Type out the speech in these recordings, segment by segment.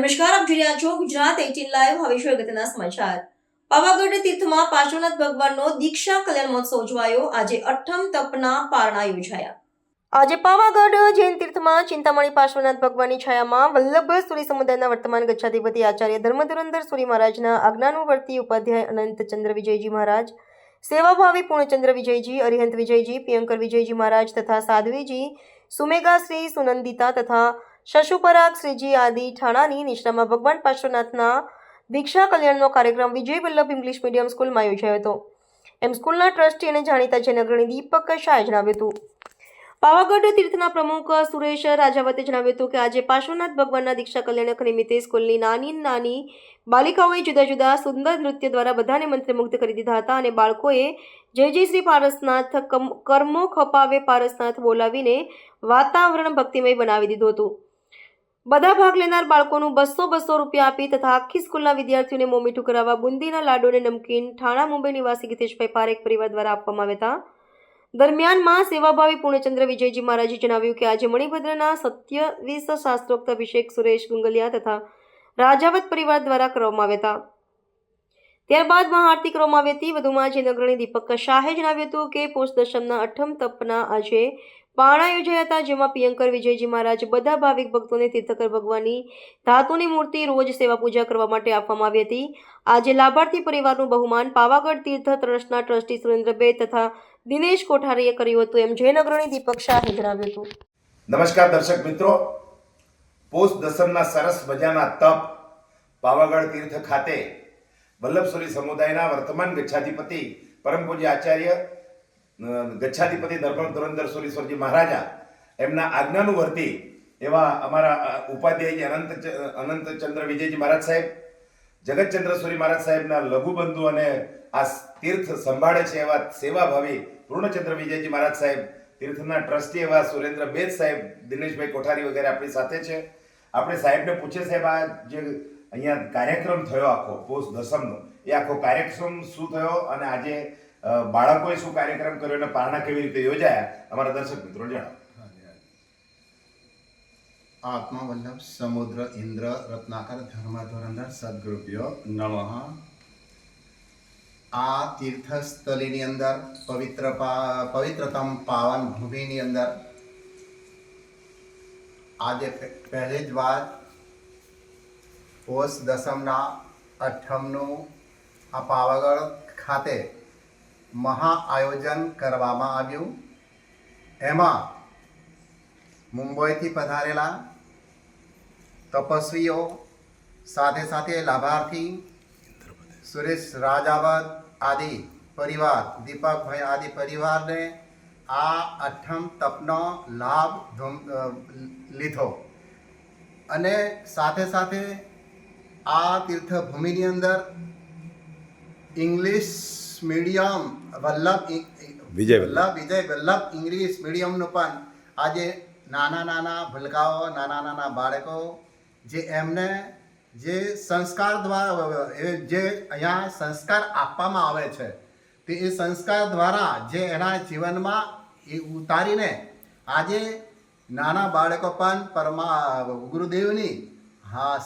નમસ્કાર, આપ જોઈ રહ્યા છો ગુજરાત 18 લાઈવ. હવે છે અગત્યના સમાચાર. પાવાગઢ તીર્થમાં પાર્શ્વનાથ ભગવાનનો દીક્ષા કલ્યાણ મહોત્સવ ઉજવાયો. આજે અઠ્ઠમ તપના પારણા યોજાયા. આજે પાવાગઢ જૈન તીર્થમાં ચિંતામણી પાર્શ્વનાથ ભગવાનની છાયામાં વલ્લભ સુરી સમુદાયના વર્તમાન ગચ્છાધિપતિ આચાર્ય ધર્મધુરંધર સુરી મહારાજના આજ્ઞાનુવર્તી ઉપાધ્યાય અનંતચંદ્ર વિજયજી મહારાજ, સેવાભાવી પૂર્ણચંદ્ર વિજયજી, અરિહંત વિજયજી, પ્રિયંકર વિજયજી મહારાજ તથા સાધ્વીજી સુમેગા શ્રી સુનંદિતા તથા શશુપરાગ શ્રીજી આદિ ઠાણાની નિષ્ઠામાં ભગવાન પાર્શ્વનાથના દીક્ષા કલ્યાણનો કાર્યક્રમ વિજય વલ્લભ ઇંગ્લિશ મીડિયમ સ્કૂલમાં યોજાયો હતો. એમ સ્કૂલના ટ્રસ્ટી અને જાણીતા જૈન અગ્રણી દીપક શાહે જણાવ્યું હતું. પાવાગઢ તીર્થના પ્રમુખ સુરેશ રાજાવતે જણાવ્યું હતું કે આજે પાર્શ્વનાથ ભગવાનના દીક્ષા કલ્યાણક નિમિત્તે સ્કૂલની નાની બાલિકાઓએ જુદા જુદા સુંદર નૃત્ય દ્વારા બધાને મંત્રમુગ્ધ કરી દીધા હતા અને બાળકોએ જય જય શ્રી પારસનાથ, કર્મો ખપાવે પારસનાથ બોલાવીને વાતાવરણ ભક્તિમય બનાવી દીધું હતું. બધા ભાગ લેનાર બાળકોનું 200 રૂપિયા આપી તથા આખી સ્કૂલના વિદ્યાર્થીઓને મોં મીઠું કરાવવા બુંદીના લાડુ અને નમકીન ઠાણા મુંબઈ નિવાસી ગીતેશભાઈ પારેખ પરિવાર દ્વારા આપવામાં આવ્યા હતા. દરમિયાનમાં સેવાભાવી પૂર્ણચંદ્ર વિજયજી મહારાજે જણાવ્યું કે આજે મણિભદ્રના 27 શાસ્ત્રોક્ત અભિષેક સુરેશ ગુંગલિયા તથા રાજાવત પરિવાર દ્વારા કરવામાં આવ્યા હતા. ત્યારબાદ મહાઆરતી કરવામાં આવી હતી. વધુમાં જૈન અગ્રણી દીપક શાહે જણાવ્યું હતું કે પોષ દશમના અઠ્ઠમ તપના આજે પારણા યોજાયા હતા, જેમાં પ્રિયંકર વિજયજી મહારાજ બધા ભાવિક ભક્તોને તીર્થકર ભગવાનની ધાતુની મૂર્તિ રોજ સેવા પૂજા કરવા માટે આપવામાં આવી હતી. આજે લાભાર્થી પરિવારનું બહુમાન પાવાગઢ તીર્થ ટ્રસ્ટના ટ્રસ્ટી સુરેન્દ્રભાઈ તથા દિનેશ કોઠારીએ કર્યું હતું, એમ જૈન અગ્રણી દીપક શાહે જણાવ્યું હતું. નમસ્કાર દર્શક મિત્રો, પોષ દસમના સરસ મજાના તપ પાવાગઢ તીર્થ ખાતે વલ્લભસુરી સમુદાયના વર્તમાન ગચ્છાધિપતિ પરમ પૂજ્ય આચાર્ય ગચ્છાધિપતિ ધર્મધુરંધર સુરીશ્વરજી મહારાજા એમના આજ્ઞાનુવર્તી એવા અમારા ઉપાધ્યાય અનંતચંદ્ર વિજયજી મહારાજ સાહેબ, જગતચંદ્ર સુરી મહારાજ સાહેબના લઘુબંધુ અને આ તીર્થ સંભાળે છે એવા સેવાભાવી પૂર્ણચંદ્ર વિજયજી મહારાજ સાહેબ, તીર્થના ટ્રસ્ટી એવા સુરેન્દ્ર બેદ સાહેબ, દિનેશભાઈ કોઠારી વગેરે આપણી સાથે છે. આપણે સાહેબને પૂછે સાહેબ, આ જે અહીંયા કાર્યક્રમ થયો આખો પોષ દસમનો, એ આખો કાર્યક્રમ શું થયો અને આજે બાળકોએ શું કાર્યક્રમ કર્યો અને પારણા કેવી રીતે યોજાયા, અમારા દર્શક મિત્રો જણાવો. આત્મા વલ્લભ સમુદ્ર ઇન્દ્ર રત્નાકર ધર્મધુરંધર સદગુરુભ્યો નમઃ. આ તીર્થસ્થળીની અંદર પવિત્રતમ પાવન ભૂમિની અંદર આજે પહેલી જ વાર પોષ દસમના અઠ્ઠમનું આ પાવાગઢ ખાતે મહા આયોજન કરવામાં આવ્યું. એમાં મુંબઈથી પધારેલા તપસ્વીઓ સાથે સાથે લાભાર્થી સુરેશ રાજાવત આદિ પરિવાર, દીપકભાઈ આદિ પરિવારને આ અઠ્ઠમ તપનો લાભ લીધો અને સાથે સાથે આ તીર્થભૂમિની અંદર English medium Vijay Vallabh English મીડિયમનું પણ આજે નાના ભૂલકાઓ, નાના બાળકો જે એમને જે સંસ્કાર દ્વારા જે અહીંયા સંસ્કાર આપવામાં આવે છે તે એ સંસ્કાર દ્વારા જે એના જીવનમાં એ ઉતારીને આજે નાના બાળકો પણ ગુરુદેવની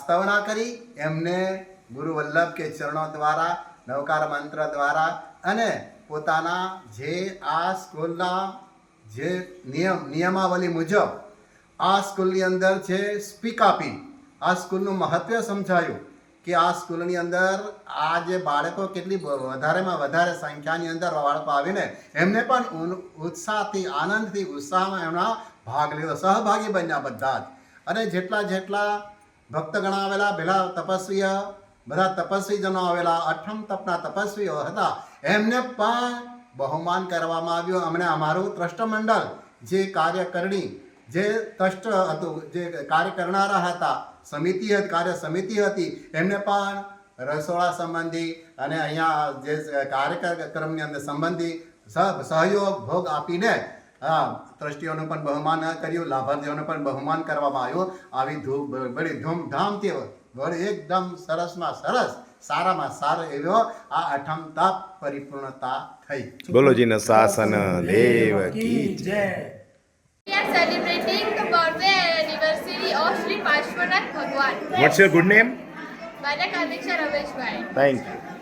સ્તવના કરી એમને ગુરુ વલ્લભ કે ચરણો દ્વારા, નવકાર મંત્ર દ્વારા અને પોતાના જે આ સ્કૂલના જે નિયમાવલી મુજબ આ સ્કૂલની અંદર જે સ્પીક આપી આ સ્કૂલનું મહત્વ સમજાયું કે આ સ્કૂલની અંદર આ જે બાળકો કેટલી વધારેમાં વધારે સંખ્યાની અંદર બાળકો આવીને એમને પણ ઉત્સાહથી, આનંદથી, ઉત્સાહમાં એમના ભાગ લીધો, સહભાગી બન્યા બધા જ. અને જેટલા ભક્તગણ આવેલા, બધા તપસ્વીજનો આવેલા, અઠ્ઠમ તપના તપસ્વીઓ હતા, એમને પણ બહુમાન કરવામાં આવ્યું. અમને અમારું ટ્રસ્ટ મંડળ જે કાર્યકરણી જે ટ્રસ્ટ હતું, જે કાર્ય કરનારા હતા, કાર્ય સમિતિ હતી, એમને પણ રસોડા સંબંધી અને અહીંયા જે કાર્યક્રમની અંદર સંબંધી સહયોગ ભોગ આપીને ટ્રસ્ટીઓનું પણ બહુમાન કર્યું, લાભાર્થીઓનું પણ બહુમાન કરવામાં આવ્યું. આવી બડી ધૂમધામથી એકદમ સરસમાં સરસ, સારામાં સારો એવો આ અઠમ તપ પરિપૂર્ણતા થઈ. બોલો જીના શાસન દેવ કી જય. We are celebrating the birthday anniversary of Sri Parshva ઈશ્વરનાથ ભગવાન. What's your good name? મારા કાર્તિક રમેશભાઈ. Thank you.